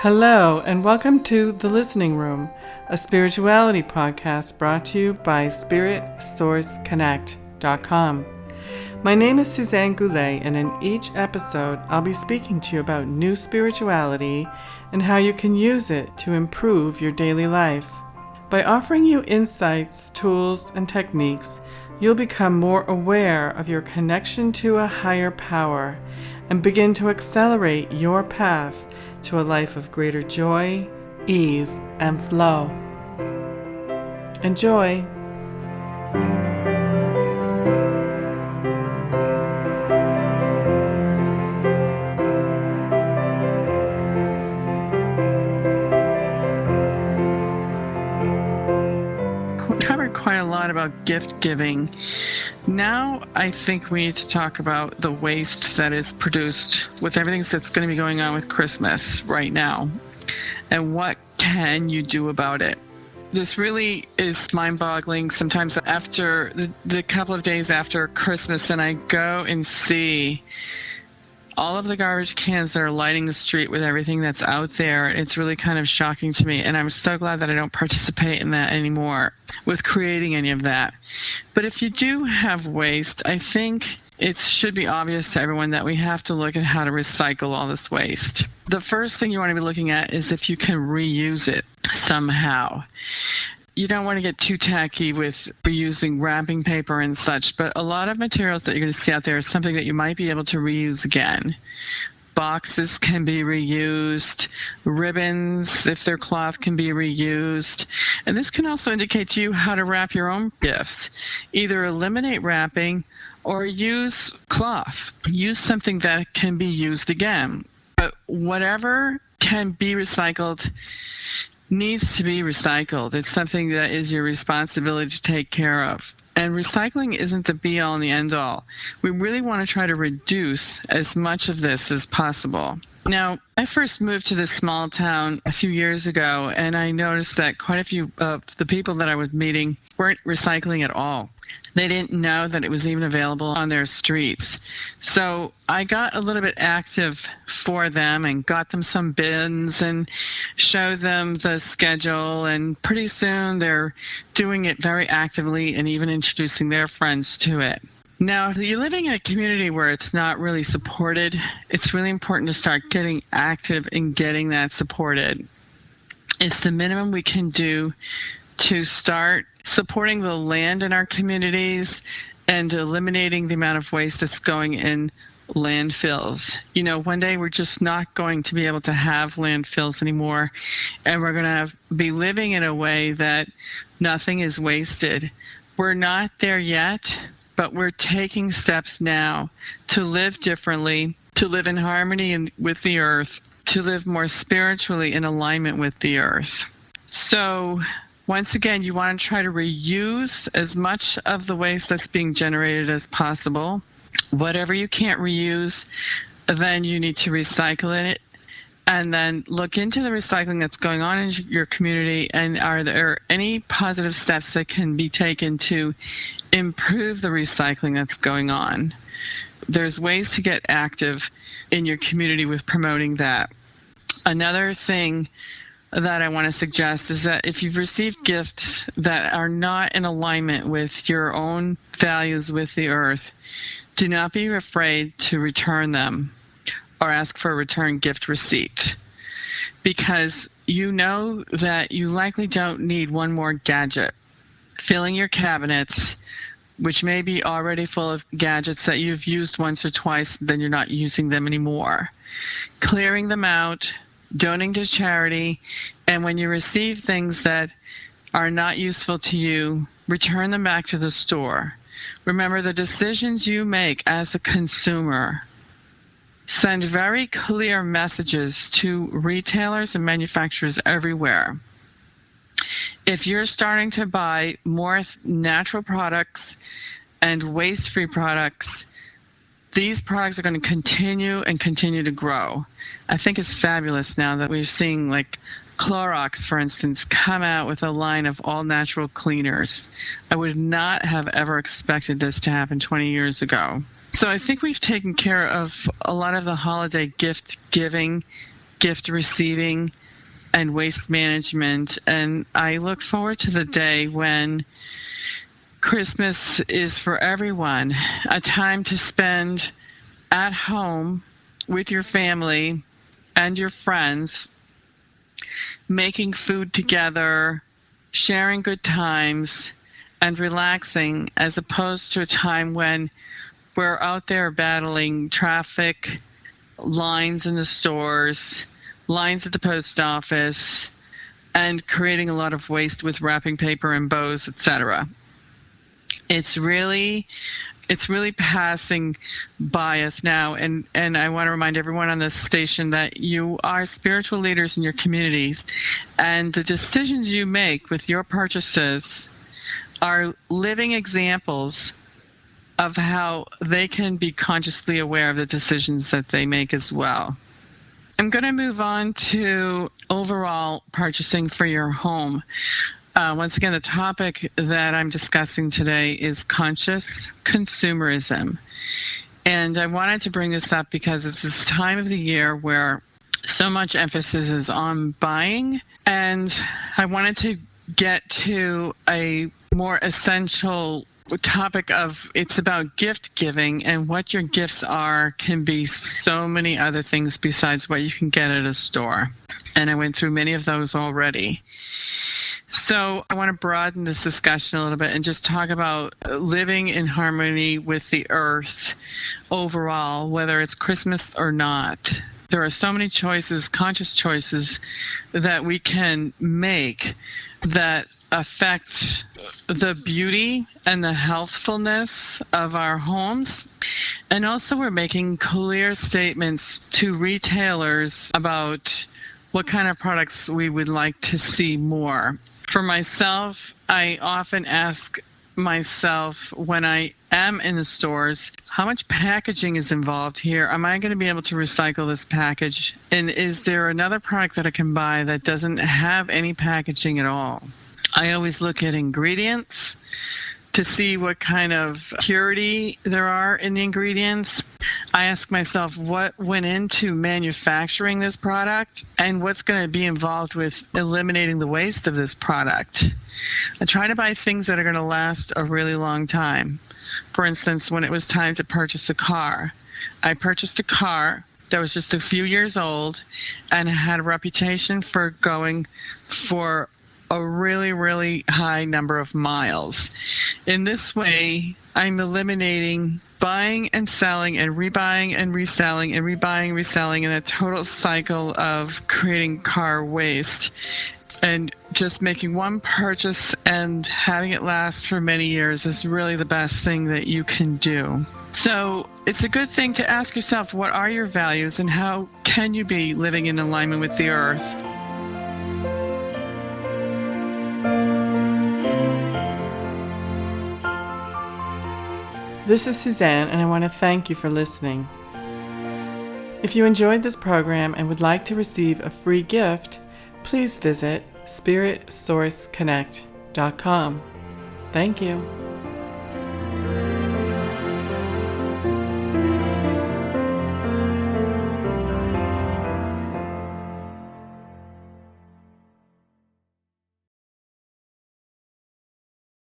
Hello, and welcome to The Listening Room, a spirituality podcast brought to you by SpiritSourceConnect.com. My name is Suzanne Goulet, and in each episode, I'll be speaking to you about new spirituality and how you can use it to improve your daily life. By offering you insights, tools, and techniques, you'll become more aware of your connection to a higher power and begin to accelerate your path to a life of greater joy, ease, and flow. Enjoy! We covered quite a lot about gift giving. Now I think we need to talk about the waste that is produced with everything that's going to be going on with Christmas right now, and what can you do about it. This really is mind-boggling. Sometimes after the couple of days after Christmas, and I go and see all of the garbage cans that are lighting the street with everything that's out there. It's really kind of shocking to me, and I'm so glad that I don't participate in that anymore with creating any of that. But if you do have waste, I think it should be obvious to everyone that we have to look at how to recycle all this waste. The first thing you want to be looking at is if you can reuse it somehow. You don't want to get too tacky with reusing wrapping paper and such, but a lot of materials that you're going to see out there is something that you might be able to reuse again. Boxes can be reused, ribbons, if they're cloth, can be reused. And this can also indicate to you how to wrap your own gifts. Either eliminate wrapping or use cloth. Use something that can be used again. But whatever can be recycled needs to be recycled. It's something that is your responsibility to take care of. And recycling isn't the be-all and the end-all. We really want to try to reduce as much of this as possible. Now, I first moved to this small town a few years ago, and I noticed that quite a few of the people that I was meeting weren't recycling at all. They didn't know that it was even available on their streets. So I got a little bit active for them and got them some bins and showed them the schedule. And pretty soon they're doing it very actively and even introducing their friends to it. Now, if you're living in a community where it's not really supported, it's really important to start getting active and getting that supported. It's the minimum we can do to start supporting the land in our communities and eliminating the amount of waste that's going in landfills. You know, one day we're just not going to be able to have landfills anymore, and we're going to be living in a way that nothing is wasted. We're not there yet, but we're taking steps now to live differently, to live in harmony with the earth, to live more spiritually in alignment with the earth. So once again, you want to try to reuse as much of the waste that's being generated as possible. Whatever you can't reuse, then you need to recycle it. And then look into the recycling that's going on in your community, and are there any positive steps that can be taken to improve the recycling that's going on. There's ways to get active in your community with promoting that. Another thing that I want to suggest is that if you've received gifts that are not in alignment with your own values with the earth, do not be afraid to return them or ask for a return gift receipt, because you know that you likely don't need one more gadget. Filling your cabinets, which may be already full of gadgets that you've used once or twice, then you're not using them anymore. Clearing them out, donating to charity, and when you receive things that are not useful to you, return them back to the store. Remember, the decisions you make as a consumer send very clear messages to retailers and manufacturers everywhere. If you're starting to buy more natural products and waste-free products, these products are going to continue to grow. I think it's fabulous now that we're seeing, like, Clorox, for instance, come out with a line of all natural cleaners. I would not have ever expected this to happen 20 years ago. So I think we've taken care of a lot of the holiday gift giving gift receiving and waste management. And I look forward to the day when Christmas is for everyone, a time to spend at home with your family and your friends, making food together, sharing good times, and relaxing, as opposed to a time when we're out there battling traffic, lines in the stores, lines at the post office, and creating a lot of waste with wrapping paper and bows, etc. It's really passing by us now, and I want to remind everyone on this station that you are spiritual leaders in your communities, and the decisions you make with your purchases are living examples of how they can be consciously aware of the decisions that they make as well. I'm going to move on to overall purchasing for your home. Once again, the topic that I'm discussing today is conscious consumerism. And I wanted to bring this up because it's this time of the year where so much emphasis is on buying. And I wanted to get to a more essential topic of it's about gift giving, and what your gifts are can be so many other things besides what you can get at a store. And I went through many of those already. So I want to broaden this discussion a little bit and just talk about living in harmony with the earth overall, whether it's Christmas or not. There are so many choices, conscious choices, that we can make that affect the beauty and the healthfulness of our homes. And also we're making clear statements to retailers about what kind of products we would like to see more. For myself, I often ask myself when I am in the stores, how much packaging is involved here? Am I going to be able to recycle this package? And is there another product that I can buy that doesn't have any packaging at all? I always look at ingredients to see what kind of purity there are in the ingredients. I ask myself what went into manufacturing this product and what's going to be involved with eliminating the waste of this product. I try to buy things that are going to last a really long time. For instance, when it was time to purchase a car, I purchased a car that was just a few years old and had a reputation for going for a really, really high number of miles. In this way, I'm eliminating buying and selling and rebuying and reselling and rebuying and reselling in a total cycle of creating car waste, and just making one purchase and having it last for many years is really the best thing that you can do. So it's a good thing to ask yourself, what are your values and how can you be living in alignment with the earth? This is Suzanne, and I want to thank you for listening. If you enjoyed this program and would like to receive a free gift, please visit spiritsourceconnect.com. Thank you.